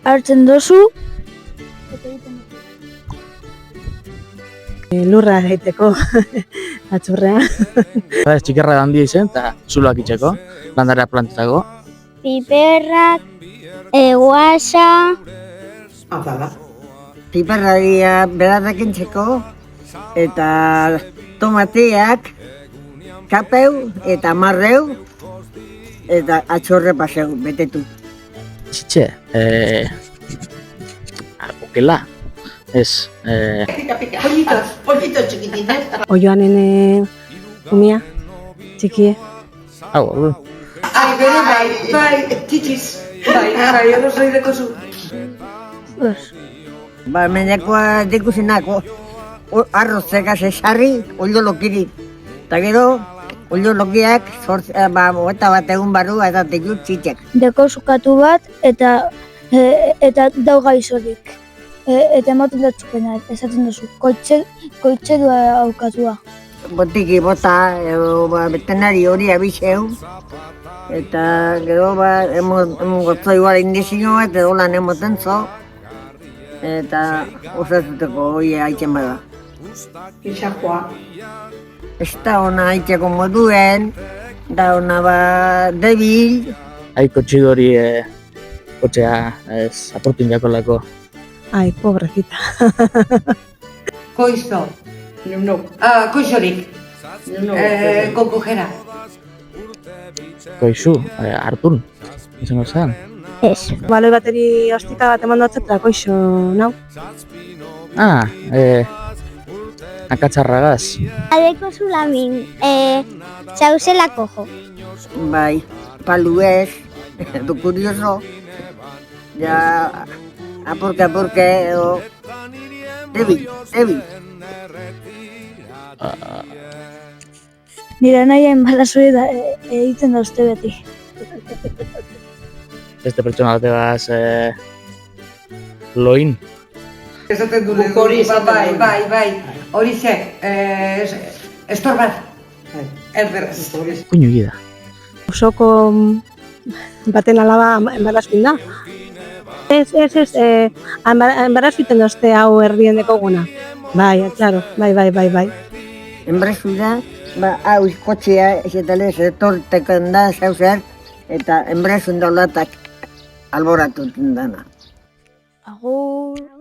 hartzen dozu. Lurra egiteko atxurrea. Txikerra handia izen, eta zuloak itxeko, landarea plantetako. Piperrak, guasa. Azala. Piperraria belarrak entzeko, eta tomateak, kapeu eta marreu, eta atxorre paseu, betetu. Zitxe, okela, ez, Pollitos chiquitines. Oioanen umia, txikie. hau, ordu. Ai, bere bai, txitsiz. Bai, hori zoi dekozu. Ba, menekoa dikusinako, arrozeka zesarri, olio lokiri. Eta gero, olio lokiak, eta bat egun barru, eta tekut txitxek. Deko zukatu bat eta dau gaizorik. Eta ematen dut txupena, esaten duzu. Koitxe du aukatua. Botiki bota, vetenari hori abixeu. Eta gero, emon gotzo igual indizio bat, edo lan emoten zo. Eta osatuteko hori haitzen bada. Gixakoa. Ez da ona haitzeko moduen, da ona debil. Haiko txidori, kotxea, ez, aportin jakolako. Ai, pobrecita. Koizo. No. Koizorik. Con cojera. Koizu, hartun, izango zen. Ez. Baloi bateri ostika bat eman dutzetara, koixo, nau? Akatzarragaz. Adeko zulamin, zauzela kojo. Bai, paluez, du curioso. Ja, apurke, edo... Debil. Nire nahien balazuri egiten da uste beti. Beste pertsona bategaz, loin. Esaten du hori, bai. Hori ze, estorbar. Erderaz. Kuñu gida. Osoko baten alaba enbarazkin da. Ez, enbarazkiten dozte hau erdien dekoguna. Bai, claro, bai. Enbrazu da, hau kotxea, esetale, torteken da, zauzer, eta enbrazun daulatak alboratuten dana. Agur.